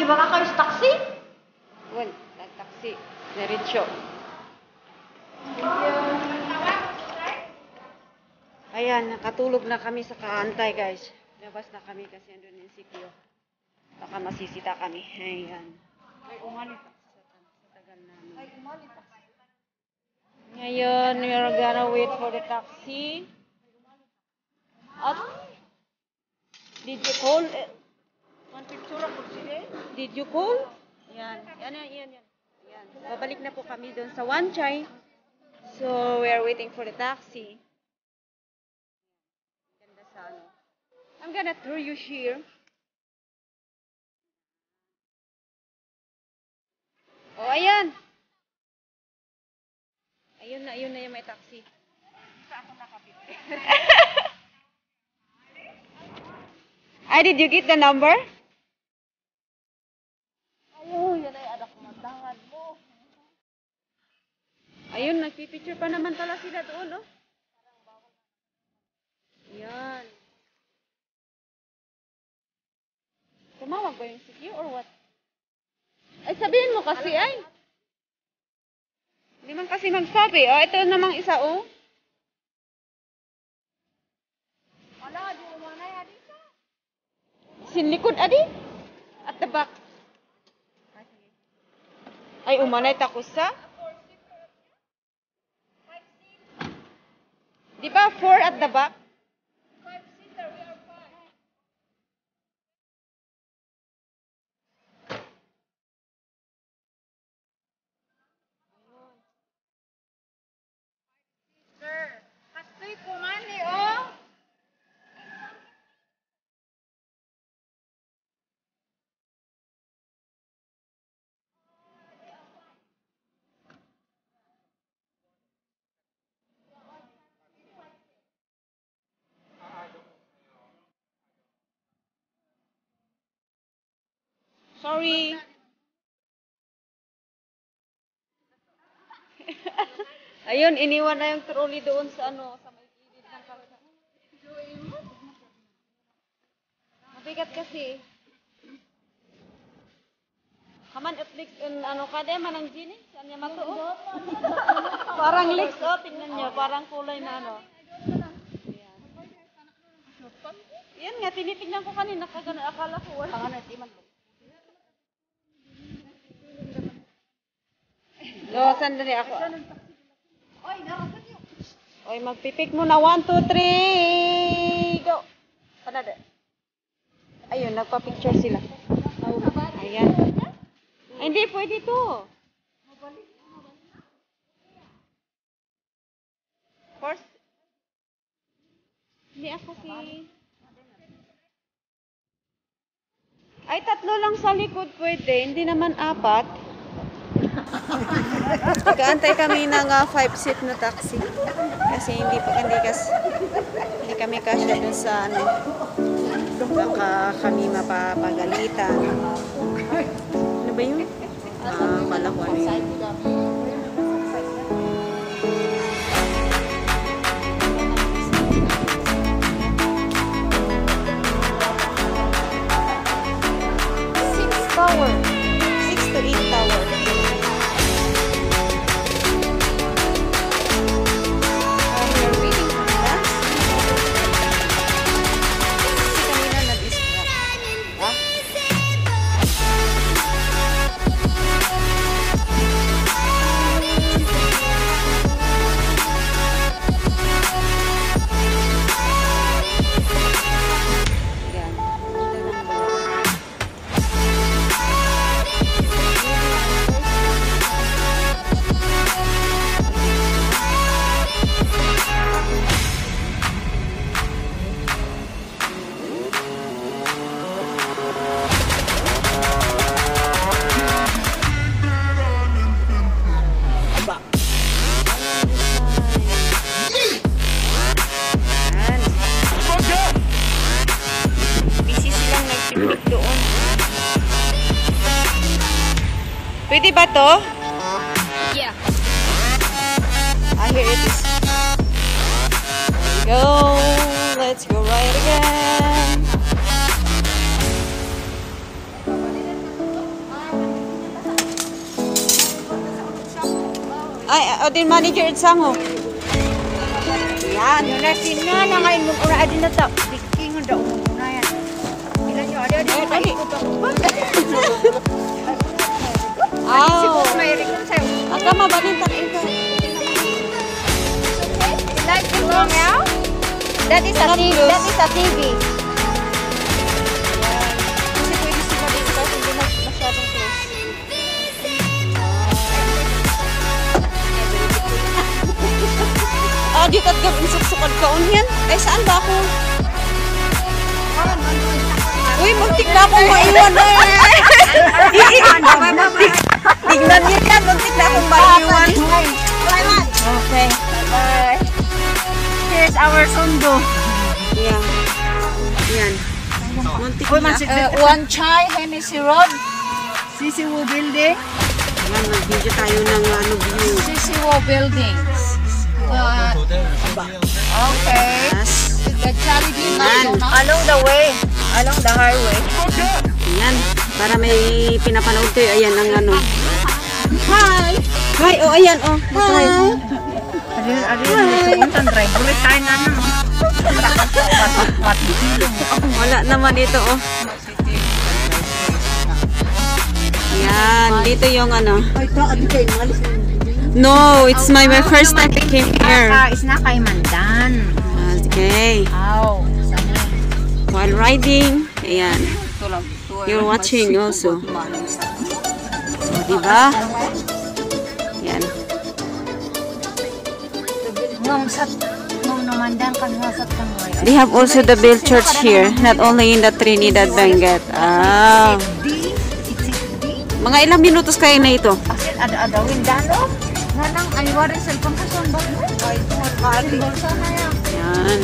ba kayo sa taxi? Well, nag-taxi. Diretso. Ayan, nakatulog na kami sa kaantay, guys. Labas na kami kasi andun yung sikyo. Baka masisita kami. Ayan. Ay, umalit. Sa tagal namin. Ngayon, we are gonna wait for the taxi. At, did you call? One picture ako sila. Did you call? Yan. Yan. Babalik na po kami doon sa Wanchay. So, we are waiting for the taxi. Ganda sa ano. I'm gonna throw you here. Oh, ayan. Ayun na yung may taxi. Sa ako nakapit. Did you get the number? Ayaw, yan ay anak matangad mo. Ayun, nagpipicture pa naman pala sila doon, oh. Yan. Tumawag ba yung CQ or what? Ay, sabihin mo kasi, ay. Hindi man kasi magsabi. Oh, ito namang isa, oh. Wala, di umanay, adi ka. Sinlikod, adi? At the back. Ay, umanay takos sa? Di ba 4 at the back? 5-seater, we are 5. Sir, kastoy ko mani, oh. Sorry. Ayun, iniwan na yung trolley doon sa ano, sa may gilid ng kalsada. Mabigat kasi. Kaman at leaks in ano ka de manang gini? Saan niya mato? Oh? Parang leaks, oh, tingnan niyo, parang kulay na ano. Ayan. Yan nga, tinitingnan ko kanina, kagana akala ko wala. Pangalan, di man mo. Lo, sandali ako. Oy, narasan niyo. Oy, magpipik muna. 1, 2, 3, go! Panada. Ayun, nagpa-picture sila. Ayan. Ay, hindi, pwede to. First, hindi ako si... Ay, 3 lang sa likod pwede. Hindi naman 4. Nag-aantay kami ng 5-seat na taxi. Kasi hindi kami kasya dun sa ano. Baka kami mapapagalitan. Ano ba yun? Kala ko ano yun. Tower. 6 to 8 tower. We're waiting for the taxi. Kasi kanina nag-distract. Ha? Yan. Dito lang ba? Busy silang nagpipit doon. Pwede ba to? Yeah. Here it is. Go. Let's go right again. Ay, o din manager sa mo. Yan, yun na sina na ngayon mong ura adin na ta. Biking daw muna yan. Ilan nyo, adi Dali. Sipo, Aw. may record sa'yo. Aka mabalin tak ito. Like you long now? That is a TV. That is a TV. Kasi pwede sila dito kasi hindi na masyadong close. Dito at gawin suksukad ka unyan. Ay, saan ba ako? Uy, muntik na akong maiwan. Tingnan niyo yan, muntik na akong maiwan. Okay. Bye. Here's our sundo. Yan. Yan. Muntik Uy, na. One Chai, Hennessy Road. CCW Building. Yan, mag-video tayo ng view. CCW Building. Okay. Yes. The Jollibee Yan. along the way. Along the highway. Yan. Para may pinapanood kayo. Ayan ang ano. Hi! Hi! Oh, ayan. Oh. Hi! Wala naman ito. Oh. Yan. Dito yung ano. No, it's my first time I came here. Is na kay Mandan. Okay. Aw. While riding, ayan. You're watching also. O, diba? Yan. Nung namandan kan wasat kan way. They have also the Bill Church here, not only in the Trinidad Benguet. Ah. Mga ilang minutos kayo na ito? Asin ada windano. Nanang ay wari cellphone ko son bag mo. Ay tuwal bolsa na yan. Yan.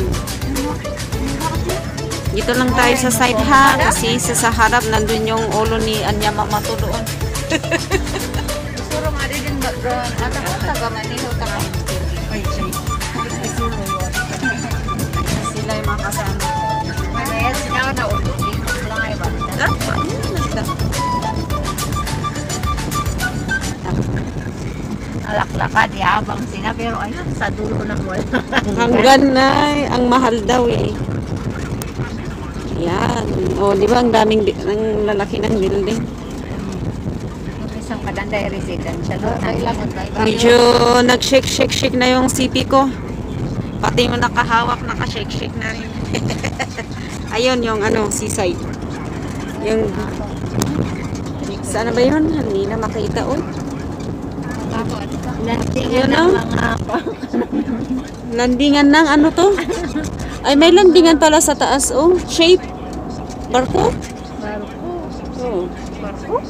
Dito lang tayo sa side ha, kasi sa harap nandun yung ulo ni Anya Mamato doon. Surong ada din background. Ata ko taga Manila taga. Ay say. Sila yung mga kasama. Yes, na na ulo. Lang ay ba. Alaklakad yabang sina pero ayun sa dulo ng wall. Hanggan na, ang mahal daw eh. Yan. O, di ba ang daming, ang lalaki ng building. Isang kadanday residential. Nailangon tayo. Medyo nag-shake na yung CP ko. Pati yung nakahawak, naka-shake na rin. Ayun yung ano, seaside. Yung, saan ba yun? Hindi na makita oh. Landingan Yun, ng oh. mga Landingan ng ano to? Ay, may landingan pala sa taas oh. Shape. Barko? Oh. barko.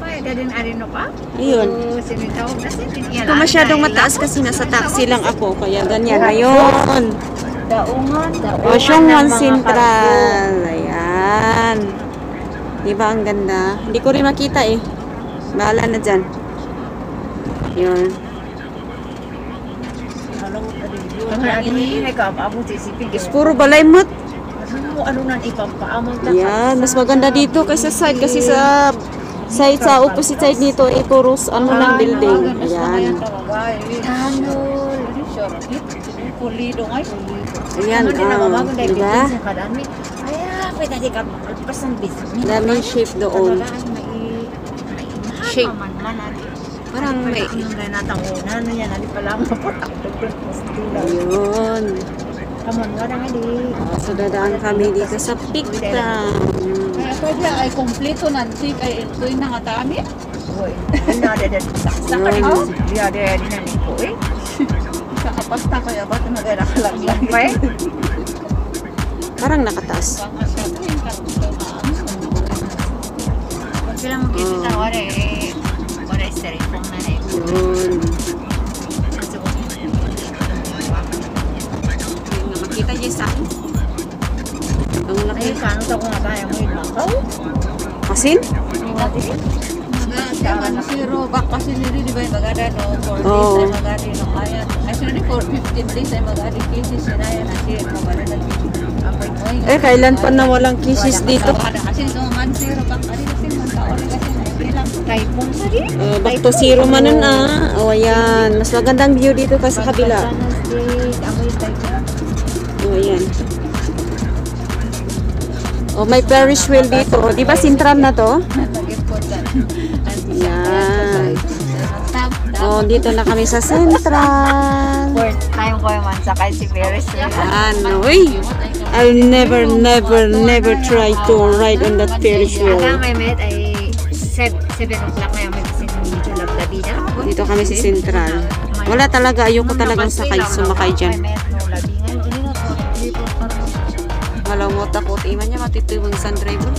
Pwede din arino pa? Ayun. Sinitawag na siya. Ito masyadong mataas kasi nasa taxi lang ako. Kaya ganyan. Ayun. Daungan. Osyongan Central. Ayan. Diba ang ganda? Hindi ko rin makita eh. Bahala na dyan. Yun. Puro balaymot. Ano nang ipampaamon ka? Yan. Mas maganda dito kaysa side. Kasi sa side, sa opposite side nito, eh, puro ano ng building. Ayan. Tanol. Pulido ngay. Ayan. Diba? Ay, pwede di ka pasan business. Daming shape doon. Shape. Parang may... Natangunan na yan. Hindi pala maputak. Ayun. Kamon, wala nga di. So, dadaan kami dito sa Picta. Kaya pwede ay kompleto nanti ay ito yung nangatami. Uy, hindi saksa ka rin. Hindi ada din ko eh. Sa kapasta ko ya ba ito nag-alak-alak pa eh. Parang nakataas. Pag sila magkita wala eh. Wala isteri pong nanay. Yun. Makita niyo sa akin? Ang laki. Ay, kano sa kung nagaya mo yung lakaw? Asin? Mga zero back kasi nili di ba yung magada no? 4 days Oo. ay magada no kaya. Ay sinili for 15 days ay magada cases sinaya na siya magada na apoy mo. Eh, kailan pa na walang kisses dito? Kasi ito man zero back kasi man taon kasi bilang Typhoon sa rin. Back to zero man nun ah. O ayan. Mas magandang view dito ka sa kabila. O ayan. O may Ferris wheel dito. Di ba sintral na to? Yan. O dito na kami sa Central. First time ko man sakay si Ferris wheel. Ano, uy. I'll never try to ride on that Ferris wheel. May met ay 7 o'clock kaya may kasi medyo labi na. Dito kami sa Central. Wala talaga, ayoko talagang sumakay dyan. Malaw mo takot, iman niya matitibang sun driver.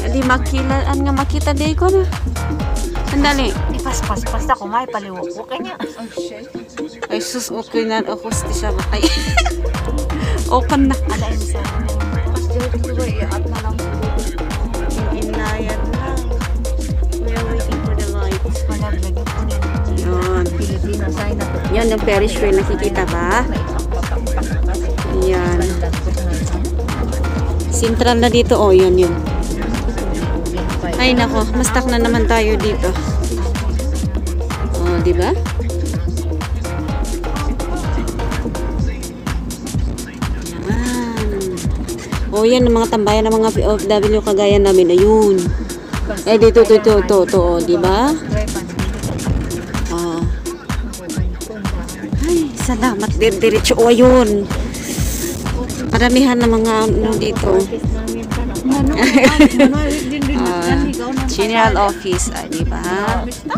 Hindi makita day ko na. Sandali. Ipas ako, may paliwak ko kanya. Ay sus, okay na ako siya matay. Open na. Alain sa pas dito ko i-up na lang. Inayad na. We are waiting for the light. Malaglag ko din. Yun. Pilipino sign na to. Yan yung Ferris wheel, nakikita ba? Yan. Central na dito, oh, yun. Ay nako, mastak na naman tayo dito. Oh, di ba? Yan. Oh, yan ang mga tambayan ng mga OFW kagaya namin. Ayun. Eh dito, oh, di ba? Oh. Ay, salamat din diretso. Oh, ayun. Paramihan ng mga ano dito. General office, di ba?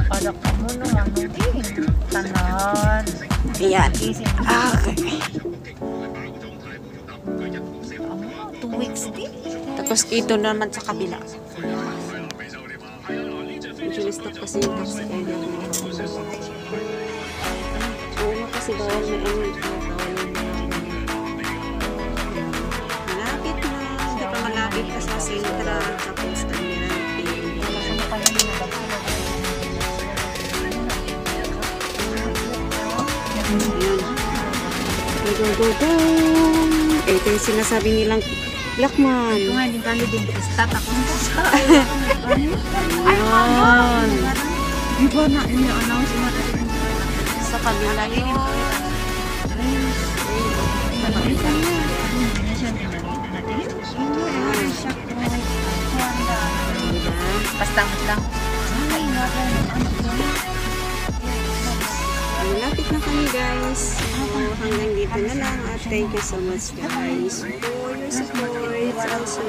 Para ka mo naman din. Tanan. Ayan. Okay. 2 weeks din. Tapos ito naman sa kabila. Medyo stop kasi yung taxi. Oo, kasi bawal na ano. Malapit na. Dito malapit ka sa Central. Tapos Almirante. Ayan. Go. Ito yung sinasabi nilang Lakman. Ito nga, hindi kami din start ako. Ayan. Di ba na ini-announce na Sa kabila yun. Basta lang. Malapit na kami guys. So, hanggang dito na lang. At thank you so much guys for your support. Also,